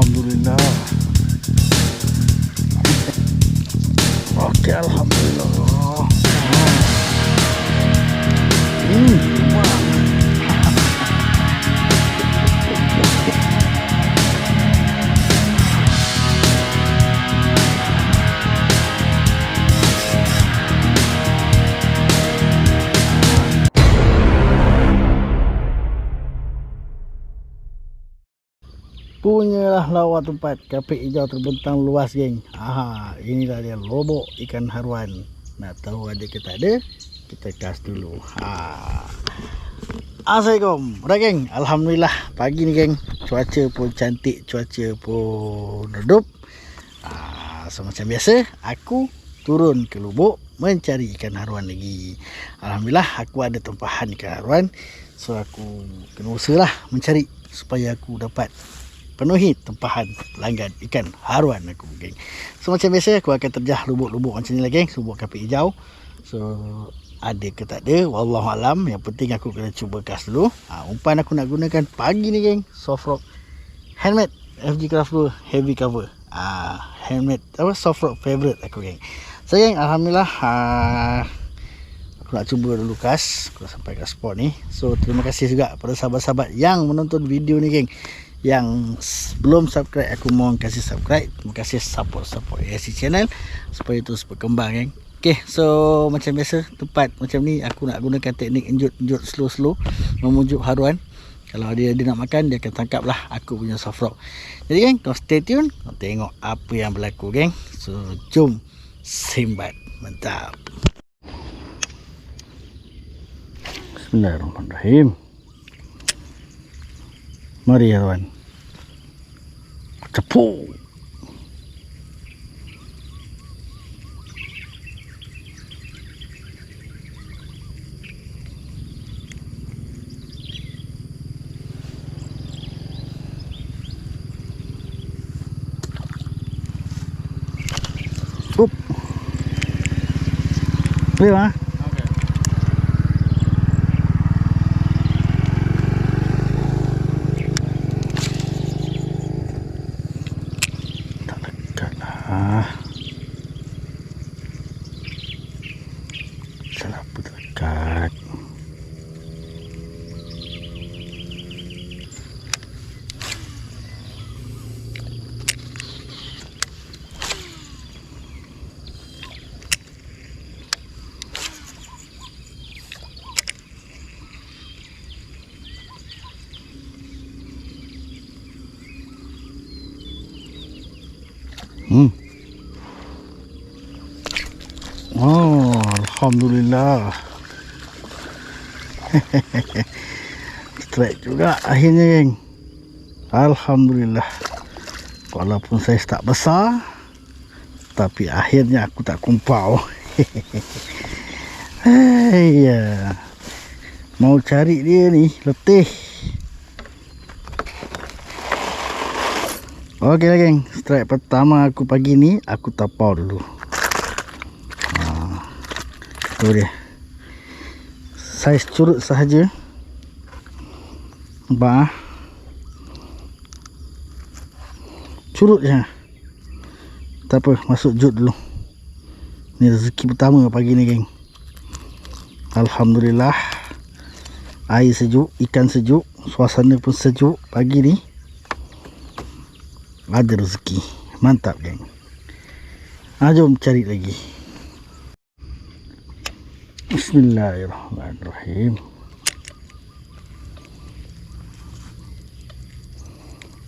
Alhamdulillah. Okey, alhamdulillah. Wah. Punyalah lawa tempat kapik hijau terbentang luas, geng. Inilah dia lobok ikan haruan. Nak tahu ada ke tak ada? Kita kas dulu. Assalamualaikum. Dah, geng. Alhamdulillah pagi ni, geng. Cuaca pun cantik, cuaca pun redup. So macam biasa, aku turun ke lubuk mencari ikan haruan lagi. Alhamdulillah aku ada tempahan ikan haruan. So aku kena usahalah mencari supaya aku dapat penuhi tempahan pelanggan ikan haruan aku, geng. So macam biasa aku akan terjah lubuk-lubuk macam ni lah, geng. Lubuk kapik hijau. So ada ke tak ada, wallahualam. Yang penting aku kena cuba cast dulu. Umpan aku nak gunakan pagi ni, geng, soft rock handmade FG Craft 2 heavy cover. Handmade soft rock favorite aku, geng. So, geng, alhamdulillah aku nak cuba dulu cast. Aku sampai kat spot ni. So terima kasih juga pada sahabat-sahabat yang menonton video ni, geng. Yang belum subscribe, aku mohon kasih subscribe. Terima kasih support ASC channel supaya terus berkembang, geng. Okay, so macam biasa tempat macam ni aku nak gunakan teknik enjut slow memujuk haruan. Kalau dia nak makan, dia akan tangkap lah aku punya soft rock. Jadi, geng, kau stay tune, kau tengok apa yang berlaku, geng. So jom simbat. Mantap. Bismillahirrahmanirrahim. Mari, haruan. Cepu. Up. Boleh, ha? Salah apa terdekat. Oh, alhamdulillah. Strike juga akhirnya, geng. Alhamdulillah. Walaupun saya tak besar, tapi akhirnya aku tak kumpau. Ya. Mau cari dia ni letih. Okey lah, geng. Strike pertama aku pagi ni aku tapau dulu. Tu dia. Saiz curut sahaja. Nampak? Curut je. Tak apa, masuk jut dulu. Ni rezeki pertama pagi ni, geng. Alhamdulillah. Air sejuk, ikan sejuk, suasana pun sejuk pagi ni. Ada rezeki. Mantap, geng. Jom cari lagi. Bismillahirrahmanirrahim.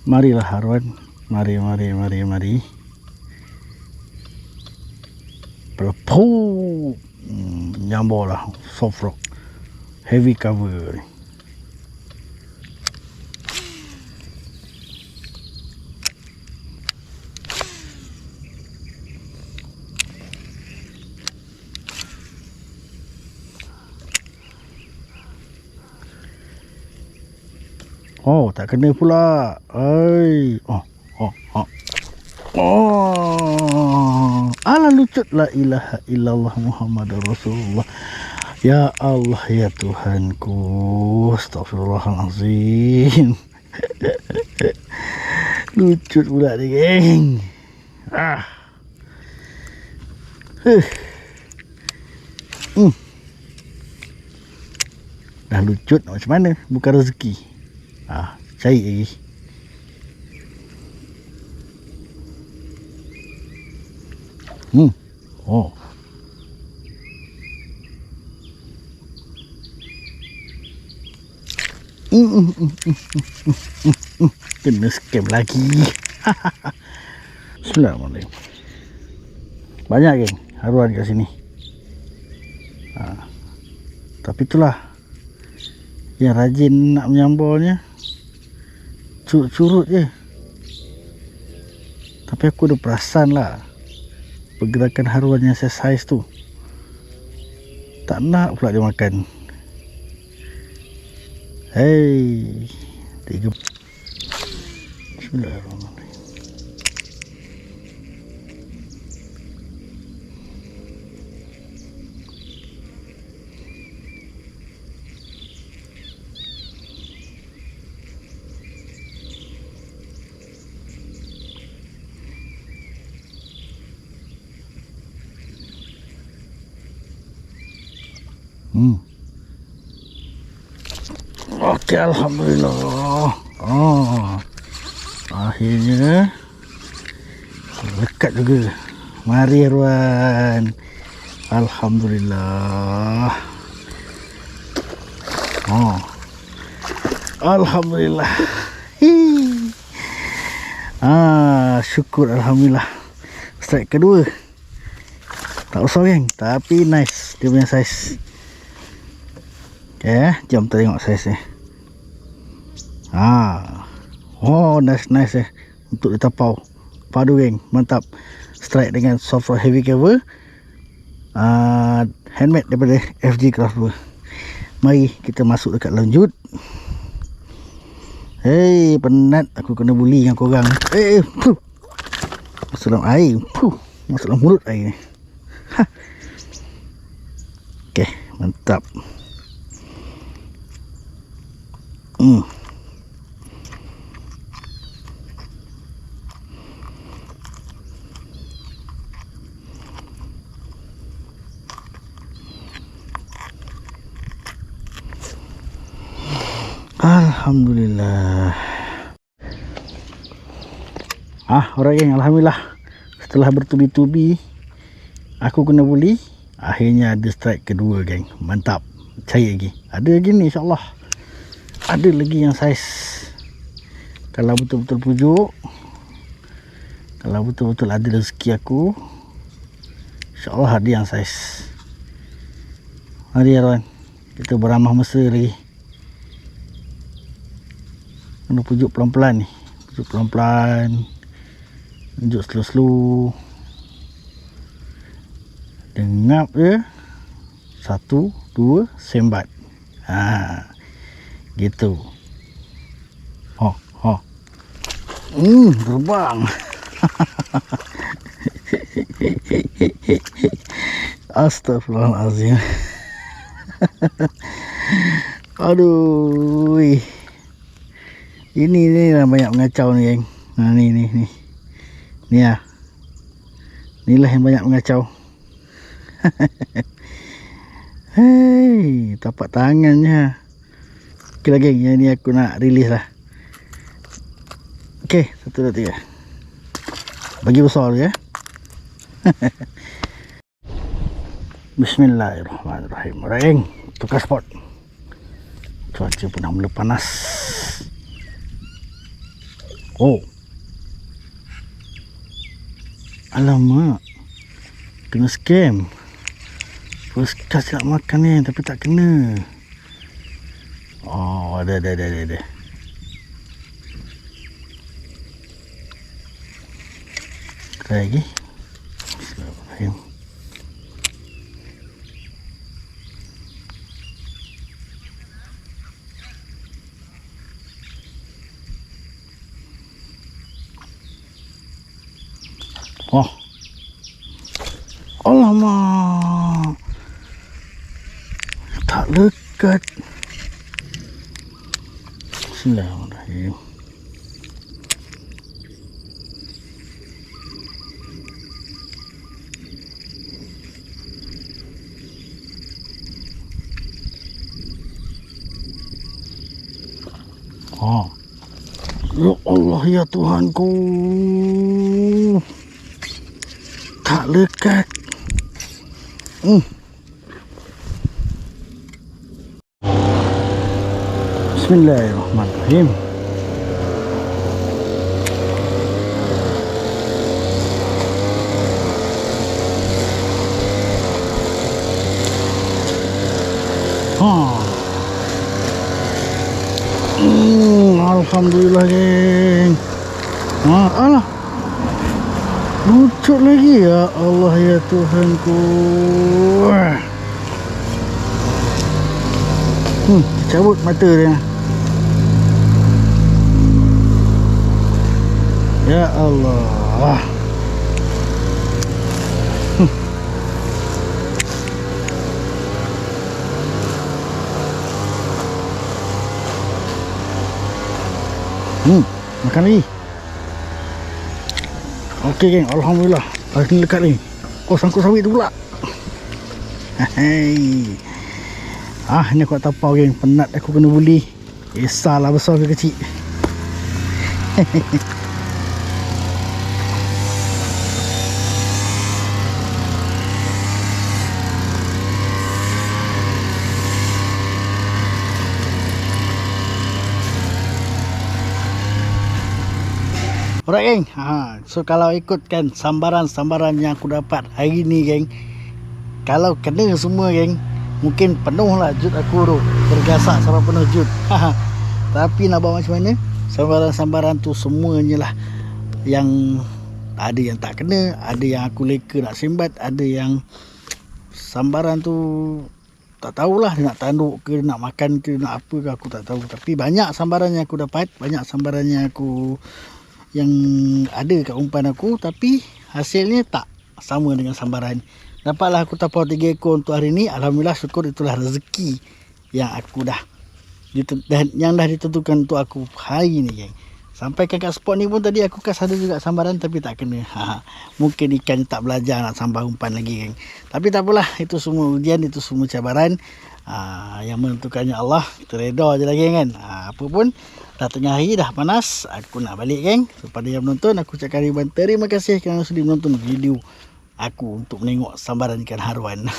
Marilah haruan. Mari. Pelepu. Nyambolah soft rock heavy cover. Oh, tak kena pula. Ala lucut. La ilaha illallah Muhammadur Rasulullah. Ya Allah, ya Tuhanku. Astagfirullahalazim. Lucut pula ni geng. Dah lucut macam mana? Bukan rezeki. Cari lagi. Oh. Kena scam lagi. Bismillahirrahmanirrahim. Banyak geng haruan kat sini. Tapi itulah, yang rajin nak menyambarnya curut-curut je. Tapi aku ada perasan lah pergerakan haruan yang saiz tu. Tak nak pula dia makan. Hei, Bismillahirrahmanirrahim. Okey, alhamdulillah. Akhirnya lekat juga. Mari haruan. Alhamdulillah. Alhamdulillah. Syukur alhamdulillah. Strike kedua. Tak usah geng, tapi nice dia punya saiz. Jom kita tengok saiz ni. Nice untuk ditapau. Padu geng, mantap. Strike dengan soft rock heavy cover. Handmade daripada FG Craft. Mari kita masuk dekat lanjut. Hei, penat aku kena bully dengan korang. Masuk dalam air. Masuk dalam mulut air ni. Okey, mantap. Alhamdulillah. Orang geng, alhamdulillah. Setelah bertubi-tubi aku kena bully, akhirnya ada strike kedua geng. Mantap. Cari lagi. Ada lagi ni insya-Allah. Ada lagi yang saiz. Kalau betul-betul pujuk, kalau betul-betul ada rezeki aku, insya-Allah ada yang saiz. Mari kawan, kita beramah mesra lagi. Kena pujuk pelan-pelan ni. Pujuk pelan-pelan. Pujuk slow-slow. Dengap je. 1, 2, sembat. Gitu. Terbang. Astagfirullahaladzim. Aduh. Ini lah banyak mengacau ni geng. Ni. Ni lah. Inilah yang banyak mengacau. Hei, tapak tangannya. Okey lah geng, yang ni aku nak release lah. Okey, 1, 2, 3. Bagi besar dulu ya. Bismillahirrahmanirrahim. Alright geng, tukar spot. Cuaca pun dah mula panas. Alamak, kena scam. First class nak makan ni, tapi tak kena. Ada. Try lagi. Bismillahirrahmanirrahim. Alamak, tak lekat. Bismillahirrahmanirrahim. Ya Allah ya Tuhanku. Tak lekat. Bismillahirrahmanirrahim. Alhamdulillah geng. Alah. Lucut lagi ya Allah ya Tuhanku. Cabut mata dia. Ya Allah. Makan lagi. Okey geng, alhamdulillah. Ni lekat ni. Oh, sangkut sawit tu pula. Hei. Ni aku tak tahu geng, penat aku kena buli. Kisahlah besar ke kecil. Alright geng. So kalau ikutkan sambaran-sambaran yang aku dapat hari ni geng, kalau kena semua geng, mungkin penuh lah jut aku tu. Tergasak sampai penuh jut. Tapi nak buat macam mana? Sambaran-sambaran tu semuanya lah yang ada yang tak kena, ada yang aku leka nak simbat, ada yang sambaran tu tak tahulah dia nak tanduk ke, nak makan ke, nak apa ke, aku tak tahu. Tapi banyak sambaran yang aku dapat, banyak sambaran yang aku yang ada kat umpan aku, tapi hasilnya tak sama dengan sambaran. Dapatlah aku tapau 3 ekor untuk hari ni. Alhamdulillah, syukur, itulah rezeki yang aku dah ditentukan untuk aku hari ni geng. Sampai kat spot ni pun tadi aku kas ada juga sambaran tapi tak kena. Mungkin ikan tak belajar nak sambar umpan lagi geng. Tapi tak apalah, itu semua ujian, itu semua cabaran. Yang menentukannya Allah. Kita reda je lagi kan. Apa pun, dah tengah hari, dah panas, aku nak balik geng. Kepada yang menonton, aku ucapkan ribuan terima kasih kerana sudi menonton video aku untuk menengok sambaran ikan haruan.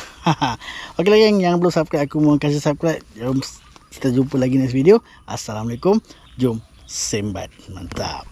Okeylah geng, yang belum subscribe, aku mohon kasih subscribe. Jom kita jumpa lagi next video. Assalamualaikum. Jom sembat. Mantap.